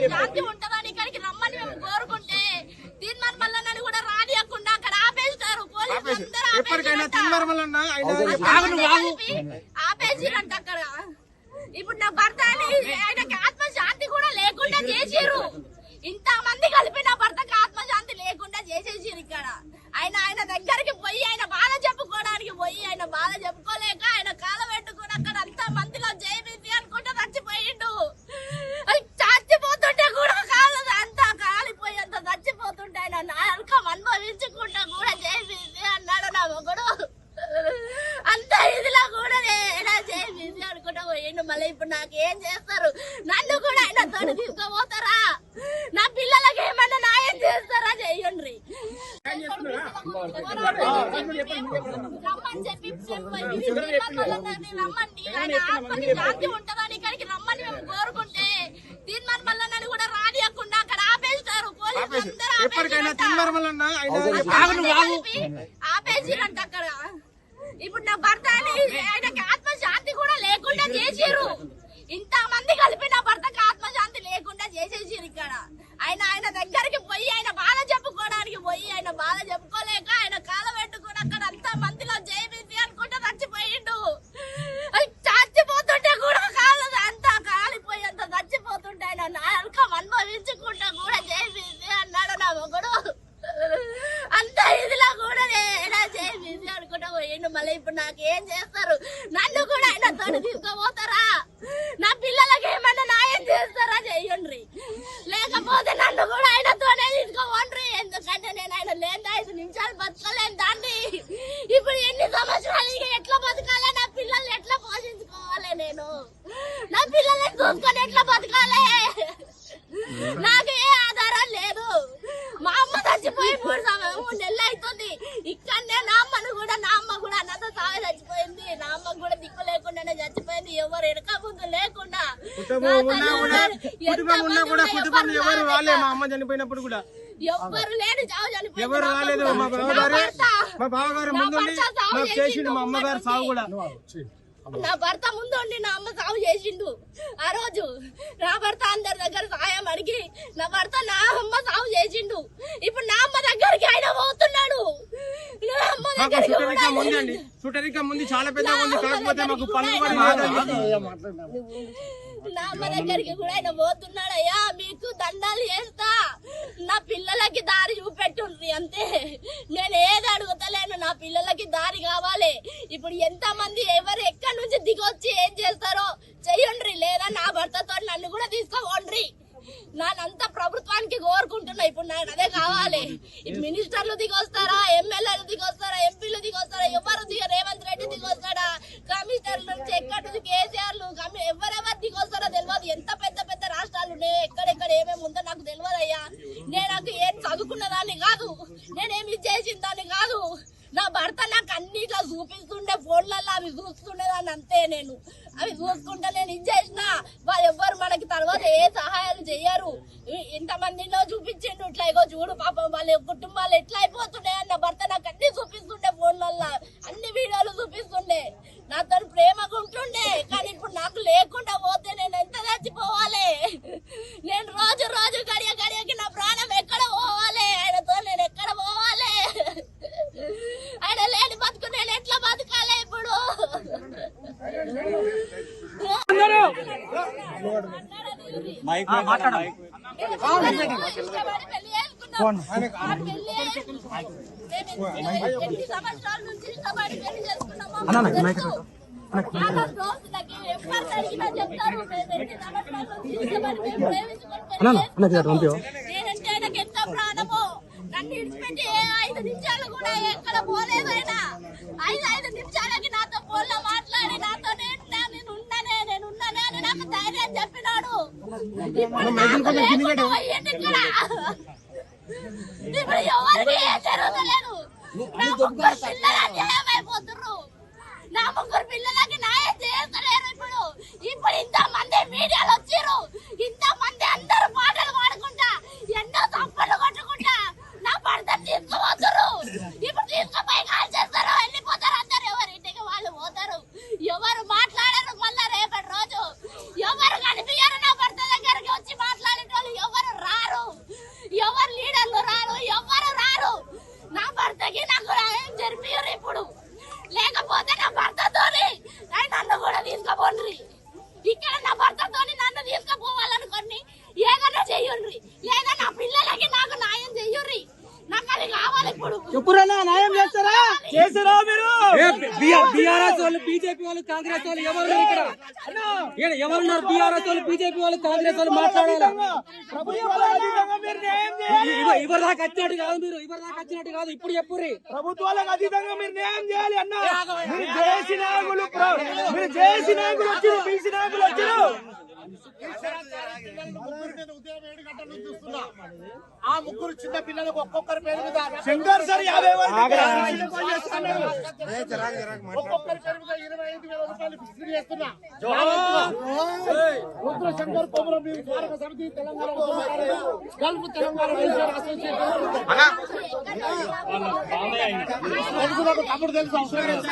శాంతి ఉంటదని ఇక్కడికి రమ్మని మేము కోరుకుంటే తీర్మాన్ మల్లన్నని కూడా రానియకుండా అక్కడ ఆపేస్తారు ఆపేసిరంట అక్కడ. ఇప్పుడు నా భర్త ఆయనకి ఆత్మశాంతి కూడా లేకుండా చేసిర్రు. ఇంత మంది కలిపి నా భర్తకి ఆత్మశాంతి లేకుండా చేసేసిరు. ఇక్కడ ఆయన దగ్గరికి పోయి ఆయన బాధ చెప్పుకోవడానికి పోయి ఆయన బాధ చెప్పుకోలేక ఆయన కాల పెట్టుకుని అక్కడ అంత మందిలో జైబీసీ అనుకుంటా చచ్చిపోయిండు. చచ్చిపోతుంటే కూడా కాదు అంత కాలిపోయి అంత చచ్చిపోతుంటే ఆయన నరకం అనుభవించుకుంటా కూడా జైబీసీ అన్నాడు నా మొగుడు. అంత ఇదిలా కూడా జైబీసీ అనుకుంటా పోయిండు. మళ్ళీ ఇప్పుడు నాకేం చేస్తారు? నన్ను కూడా ఆయన తోడు తీసుకుపోతారా? నా పిల్లలకి ఏమన్నా న్యాయం చేస్తారా? చెయ్యండి. శాంతి ఉంటదని ఇక్కడికి రమ్మని మేము కోరుకుంటే తీర్మాన్ మల్లన్నని కూడా రానియకుండా అక్కడ ఆపేస్తారు. ఆపేసిరంట అక్కడ. ఇప్పుడు నా భర్త ఆయనకి ఆత్మశాంతి కూడా లేకుండా చేసిర్రు. ఇంత మంది కలిపి నా భర్తకి ఆత్మశాంతి లేకుండా చేసేసిరు. ఇక్కడ ఆయన దగ్గరికి పోయి ఆయన బాధ చెప్పుకోవడానికి పోయి ఆయన బాధ చెప్పుకోలేక ఆయన కాల పెట్టుకుని అక్కడ అంత మందిలో జైబీసీ అనుకుంటా చచ్చిపోయిండు. చచ్చిపోతుంటే కూడా కాదు అంత కాలిపోయి అంత చచ్చిపోతుంటే ఆయన నరకం అనుభవించుకుంటా కూడా జైబీసీ అన్నాడు నా మొగుడు. అంత ఇదిలా కూడా జైబీసీ అనుకుంటా పోయిండు. మళ్ళీ ఇప్పుడు నాకేం చేస్తారు? నన్ను కూడా ఆయన తోడు తీసుకుపోతారా? నా పిల్లలకి ఏమన్నా న్యాయం చేస్తారా? చెయ్యండి. లేకపోతే నన్ను కూడా ఆయనతోనే తీసుకోండి. ఎందుకంటే నేను ఆయన లేదా 5 నిమిషాలు బతకలేను దాన్ని. ఇప్పుడు ఎన్ని సంవత్సరాలు ఎట్లా బతకాలి? నా పిల్లల్ని ఎట్లా పోషించుకోవాలి? నేను నా పిల్లల్ని చూసుకొని ఎట్లా బతకాలి? నాకు ఏ ఆధారం లేదు. మా అమ్మ చచ్చిపోయి 3 నెలలు అవుతుంది. ఇక్కడనే నా అమ్మ కూడా నాతో సాగు చచ్చిపోయింది. నా అమ్మ కూడా దిక్కు లేకుండానే చచ్చిపోయింది. ఎవరు వెనక ముందు లేకుండా చనిపోయినప్పుడు కూడా ఎవ్వరు లేని చావు చనిపోయింది. ఎవరు రాలేదు. మా బావగారు ముందు చేసిండు. మా అమ్మగారు సాగు కూడా నా భర్త ముందుండి నా అమ్మ సాగు చేసిండు. ఆ రోజు నా భర్త అందరి దగ్గర సాయం అడిగి నా భర్త నా అమ్మ సాగు చేసిండు. ఇప్పుడు నా అమ్మ దగ్గరికి ఆయన పోతున్నాడు. చుట్టరిక ముందు చాలా పెద్ద ఉంది. కాకపోతే మాకు నా అమ్మ దగ్గరికి కూడా ఆయన పోతున్నాడు. అయ్యా మీకు దండాలు చేస్తా, నా పిల్లలకి దారి చూపెట్టుండ్రి అంతే. నేను ఏది అడుగుతలేను, నా పిల్లలకి దారి కావాలి. ఇప్పుడు ఎంత మంది ఎవరు ఎక్కడి నుంచి దిగొచ్చి ఏం చేస్తారో చెయ్యండ్రి. లేదా నా భర్తతో నన్ను కూడా తీసుకోండి. నానంతా ప్రభుత్వానికి కోరుకుంటున్నా. ఇప్పుడు నాకు అదే కావాలి. మినిస్టర్లు దిగొస్తారా, ఎమ్మెల్యేలు దిగొస్తారా, ఎంపీలు దిగొస్తారా, ఎవరు రేవంత్ రెడ్డి దిగొస్తాడా, కమిషనర్ నుంచి ఎక్కడి నుంచి కేసీఆర్లు ఎవరెవరు దిగొస్తారో తెలియదు. ఎంత పెద్ద పెద్ద రాష్ట్రాలు ఉన్నాయి, ఎక్కడెక్కడ ఏమేమి ఉందో నాకు తెలియదు అయ్యా. నేను నాకు ఏం చదువుకున్న దాన్ని కాదు, నేనేమి చేసిన దాన్ని కాదు. నా భర్త నాకు అన్నిట్లో చూపిస్తుండే ఫోన్లలో అవి చూస్తుండేదాన్ని అంతే. నేను అవి చూసుకుంటే నేను ఇది చేసిన వాళ్ళు ఎవ్వరు మనకి తర్వాత ఏ సహాయాలు చెయ్యరు. ఇంతమందిలో చూపించిండు ఇట్లా ఇగో చూడు పాపం వాళ్ళ కుటుంబాలు ఎట్లా అయిపోతున్నాయని నా భర్త నాకు అన్ని చూపిస్తుండే ఫోన్లలో, అన్ని వీడియోలు చూపిస్తుండే. నాతో ప్రేమగా ఉంటుండే. కానీ ఇప్పుడు నాకు లేకుండా పోతే నేను ఎంత చచ్చిపోవాలి? నేను రోజు రోజు గడియ గడియకి నా ప్రాణం ఎక్కడ పోవాలి? ఆయనతో నేను ఎక్కడ పోవాలి? ఆయన లేని బతుకు నేను ఎట్లా బతకాలి? ఇప్పుడు సంవత్సరాల నుంచి ఇష్టపడి పెళ్లి చేసుకున్నాము. నేనంటే ఆయనకి ఎంత ప్రాణమో. నన్ను ఇడిచిపెట్టి 5 నిమిషాలు కూడా ఎక్కడ పోలేదు. ఆయన 5 నిమిషాలకి నాతో ఫోన్లో మాట్లాడి నాతో నేను ఉన్నానే అని నాకు ధైర్యం చెప్పినాడు. ఇప్పుడు ఎవరికి ఏం జరుగుతలేదు. నా ముగ్గురు పిల్లలు అన్యాయం అయిపోతున్నారు. నా ముగ్గురు పిల్లలకి న్యాయం చేస్తలేరు. ఇప్పుడు ఇంతమంది మీడియాలో వచ్చారు, ఇంతమంది అందరూ పాటలు పాడుకుంటా ఎన్నో తప్పులు కొట్టుకుంటా నా భర్త తీసుకుపోతారు. ఇప్పుడు తీసుకుపోయి కాల్ చేస్తారు, వెళ్ళిపోతారు. అందరు ఎవరి ఇంటికి వాళ్ళు పోతారు. ఎవరు మాట్లాడరు. మళ్ళా రేపటి రోజు ఎవరు చేసారా మీరు? బీఆర్ఎస్ వాళ్ళు, బీజేపీ వాళ్ళు, కాంగ్రెస్ వాళ్ళు ఎవరున్నారు ఇక్కడ? ఎవరున్నారు? బీఆర్ఎస్ వాళ్ళు, బీజేపీ వాళ్ళు, కాంగ్రెస్ వాళ్ళు మాట్లాడాలి. ప్రభుత్వాలకు అతీతంగా మీరు న్యాయం చేయాలి. ఇవరి దాకా వచ్చినట్టు కాదు, మీరు ఇవరి దాకా వచ్చినట్టు కాదు. ఇప్పుడు చెప్పుర్రి. ప్రభుత్వాలకు అతీతంగా మీరు న్యాయం చేయాలి అన్న. మీరు జేసీ నాయకులు, మీరు జేసీ నాయకులు వచ్చారు, బీసీ నాయకులు వచ్చారు. ఆ ముగ్గురు చిన్న పిల్లలకు ఒక్కొక్కరి పేరు మీద శంకర్ సార్ 50 ఒక్కొక్కరి పేరు మీద 25,000 రూపాయలు ఫిక్స్ చేస్తున్నా. రుద్ర శంకర్ కొమరం భీం స్మారక సమితి Telangana Gulf Telangana welfare association నాకు తమ్ముడు తెలుసు అవసరం ఎందుకు